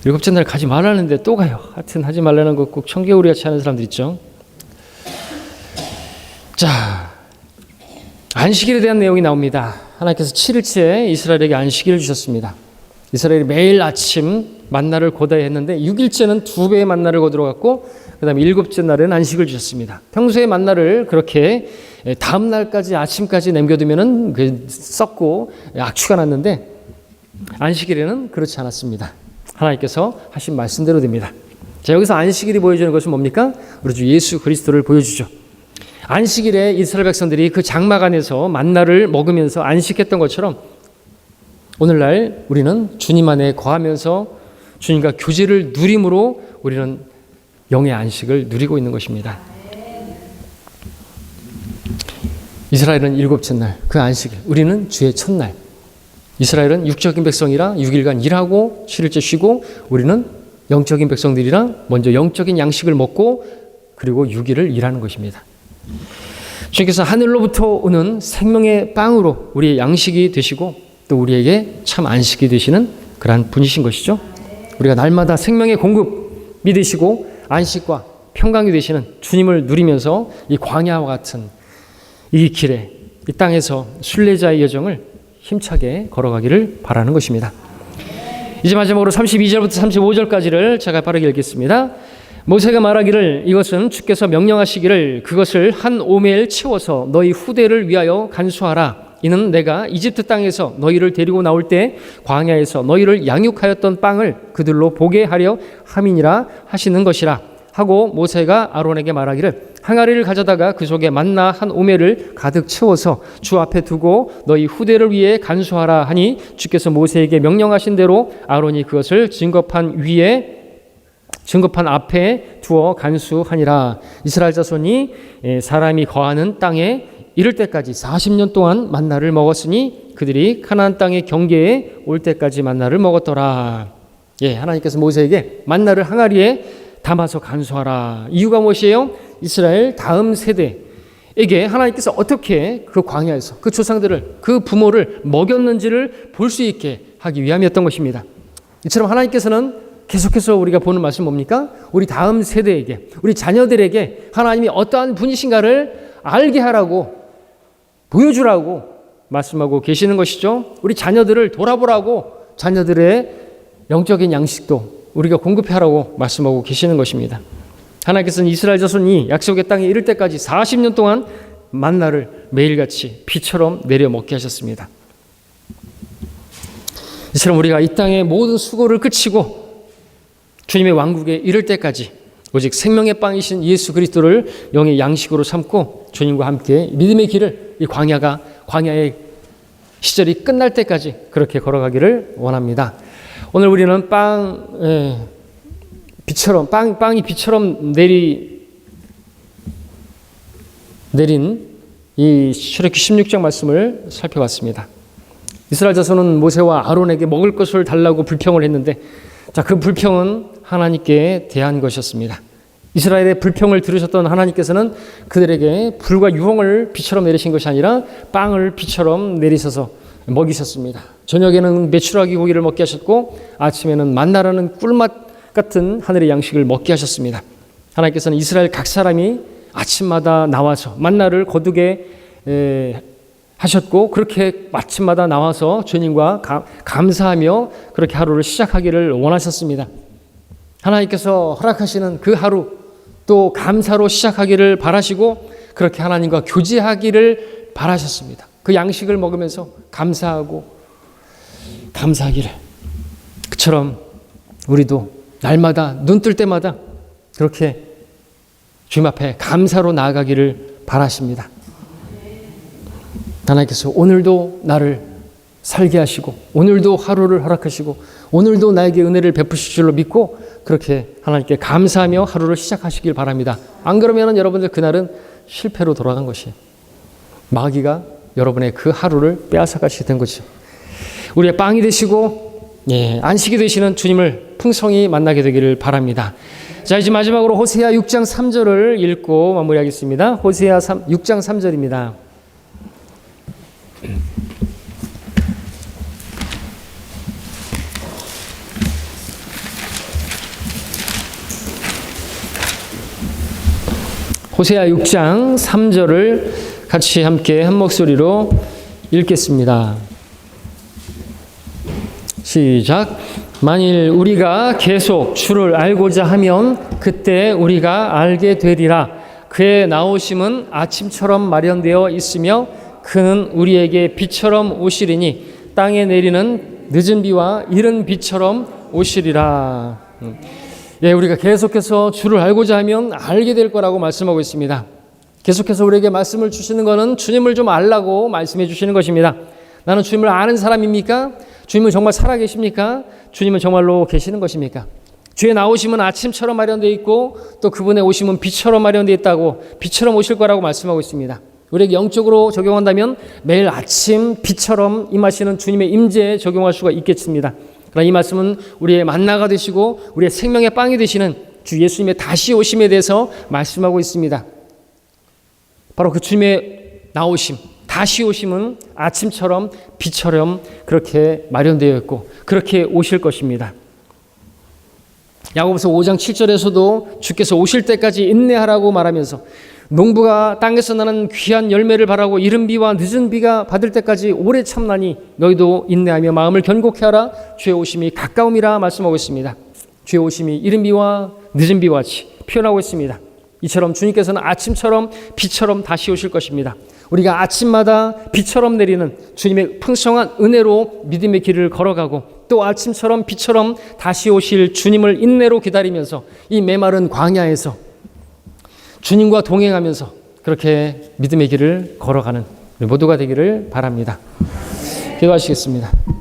일곱째 날 가지 말라는데 또 가요. 하여튼 하지 말라는 거 꼭 청개구리 같이 하는 사람들 있죠. 자, 안식일에 대한 내용이 나옵니다. 하나님께서 7일째에 이스라엘에게 안식일을 주셨습니다. 이스라엘이 매일 아침 만나를 거둬야 했는데 6일째는 2배의 만나를 거두러 갔고 그 다음에 7째 날에는 안식을 주셨습니다. 평소에 만나를 그렇게 다음 날까지 아침까지 남겨두면은 썩고 악취가 났는데 안식일에는 그렇지 않았습니다. 하나님께서 하신 말씀대로 됩니다. 자, 여기서 안식일이 보여주는 것은 뭡니까? 우리 주 예수 그리스도를 보여주죠. 안식일에 이스라엘 백성들이 그 장막 안에서 만나를 먹으면서 안식했던 것처럼 오늘날 우리는 주님 안에 거하면서 주님과 교제를 누림으로 우리는 영의 안식을 누리고 있는 것입니다. 이스라엘은 7째 날, 그 안식일, 우리는 주의 첫날. 이스라엘은 육적인 백성이라 6일간 일하고 7일째 쉬고 우리는 영적인 백성들이라 먼저 영적인 양식을 먹고 그리고 6일을 일하는 것입니다. 주님께서 하늘로부터 오는 생명의 빵으로 우리의 양식이 되시고 또 우리에게 참 안식이 되시는 그러한 분이신 것이죠. 우리가 날마다 생명의 공급이 되시고 안식과 평강이 되시는 주님을 누리면서 이 광야와 같은 이 길에 이 땅에서 순례자의 여정을 힘차게 걸어가기를 바라는 것입니다. 이제 마지막으로 32절부터 35절까지를 제가 빠르게 읽겠습니다. 모세가 말하기를 이것은 주께서 명령하시기를 그것을 한 오멜 채워서 너희 후대를 위하여 간수하라. 이는 내가 이집트 땅에서 너희를 데리고 나올 때 광야에서 너희를 양육하였던 빵을 그들로 보게 하려 함이니라 하시는 것이라 하고 모세가 아론에게 말하기를 항아리를 가져다가 그 속에 만나 한 오멜을 가득 채워서 주 앞에 두고 너희 후대를 위해 간수하라 하니 주께서 모세에게 명령하신 대로 아론이 그것을 증거판 앞에 두어 간수하니라. 이스라엘 자손이 사람이 거하는 땅에 이를 때까지 40년 동안 만나를 먹었으니 그들이 가나안 땅의 경계에 올 때까지 만나를 먹었더라. 하나님께서 모세에게 만나를 항아리에 담아서 간수하라. 이유가 무엇이에요? 이스라엘 다음 세대에게 하나님께서 어떻게 그 광야에서 그 조상들을 그 부모를 먹였는지를 볼 수 있게 하기 위함이었던 것입니다. 이처럼 하나님께서는 계속해서 우리가 보는 말씀 뭡니까? 우리 다음 세대에게 우리 자녀들에게 하나님이 어떠한 분이신가를 알게 하라고 보여주라고 말씀하고 계시는 것이죠. 우리 자녀들을 돌아보라고 자녀들의 영적인 양식도 우리가 공급하라고 말씀하고 계시는 것입니다. 하나님께서는 이스라엘 자손이 약속의 땅에 이를 때까지 40년 동안 만나를 매일같이 비처럼 내려 먹게 하셨습니다. 이처럼 우리가 이 땅의 모든 수고를 그치고 주님의 왕국에 이를 때까지 오직 생명의 빵이신 예수 그리스도를 영의 양식으로 삼고 주님과 함께 믿음의 길을 이 광야의 시절이 끝날 때까지 그렇게 걸어가기를 원합니다. 오늘 우리는 빵이 비처럼 내린 이 출애굽기 16장 말씀을 살펴봤습니다. 이스라엘 자손은 모세와 아론에게 먹을 것을 달라고 불평을 했는데 그 불평은 하나님께 대한 것이었습니다. 이스라엘의 불평을 들으셨던 하나님께서는 그들에게 불과 유황을 비처럼 내리신 것이 아니라 빵을 비처럼 내리셔서 먹이셨습니다. 저녁에는 메추라기 고기를 먹게 하셨고 아침에는 만나라는 꿀맛 같은 하늘의 양식을 먹게 하셨습니다. 하나님께서는 이스라엘 각 사람이 아침마다 나와서 만나를 거두게 하셨고 그렇게 아침마다 나와서 주님과 감사하며 그렇게 하루를 시작하기를 원하셨습니다. 하나님께서 허락하시는 그 하루 또 감사로 시작하기를 바라시고 그렇게 하나님과 교제하기를 바라셨습니다. 그 양식을 먹으면서 감사하기를 그처럼 우리도 날마다 눈 뜰 때마다 그렇게 주님 앞에 감사로 나아가기를 바라십니다. 하나님께서 오늘도 나를 살게 하시고 오늘도 하루를 허락하시고 오늘도 나에게 은혜를 베푸실 줄로 믿고 그렇게 하나님께 감사하며 하루를 시작하시길 바랍니다. 안 그러면 여러분들 그날은 실패로 돌아간 것이에요. 마귀가 여러분의 그 하루를 빼앗아가시게 된 거죠. 우리의 빵이 되시고 안식이 되시는 주님을 풍성히 만나게 되기를 바랍니다. 자, 이제 마지막으로 호세아 6장 3절을 읽고 마무리하겠습니다. 호세아 6장 3절입니다. 호세아 6장 3절을 같이 함께 한 목소리로 읽겠습니다. 시작. 만일 우리가 계속 주를 알고자 하면 그때 우리가 알게 되리라. 그의 나오심은 아침처럼 마련되어 있으며 그는 우리에게 비처럼 오시리니 땅에 내리는 늦은 비와 이른 비처럼 오시리라. 우리가 계속해서 주를 알고자 하면 알게 될 거라고 말씀하고 있습니다. 계속해서 우리에게 말씀을 주시는 것은 주님을 좀 알라고 말씀해 주시는 것입니다. 나는 주님을 아는 사람입니까? 주님은 정말 살아계십니까? 주님은 정말로 계시는 것입니까? 주의 나오심은 아침처럼 마련되어 있고 또 그분의 오심은 비처럼 마련되어 있다고 비처럼 오실 거라고 말씀하고 있습니다. 우리에게 영적으로 적용한다면 매일 아침 비처럼 임하시는 주님의 임재에 적용할 수가 있겠습니다. 그러나 이 말씀은 우리의 만나가 되시고 우리의 생명의 빵이 되시는 주 예수님의 다시 오심에 대해서 말씀하고 있습니다. 바로 그 주님의 나오심, 다시 오심은 아침처럼 비처럼 그렇게 마련되어 있고 그렇게 오실 것입니다. 야고보서 5장 7절에서도 주께서 오실 때까지 인내하라고 말하면서 농부가 땅에서 나는 귀한 열매를 바라고 이른 비와 늦은 비가 받을 때까지 오래 참나니 너희도 인내하며 마음을 견고케 하라. 주의 오심이 가까움이라 말씀하고 있습니다. 주의 오심이 이른 비와 늦은 비와 같이 표현하고 있습니다. 이처럼 주님께서는 아침처럼 비처럼 다시 오실 것입니다. 우리가 아침마다 비처럼 내리는 주님의 풍성한 은혜로 믿음의 길을 걸어가고 또 아침처럼 비처럼 다시 오실 주님을 인내로 기다리면서 이 메마른 광야에서 주님과 동행하면서 그렇게 믿음의 길을 걸어가는 우리 모두가 되기를 바랍니다. 기도하시겠습니다.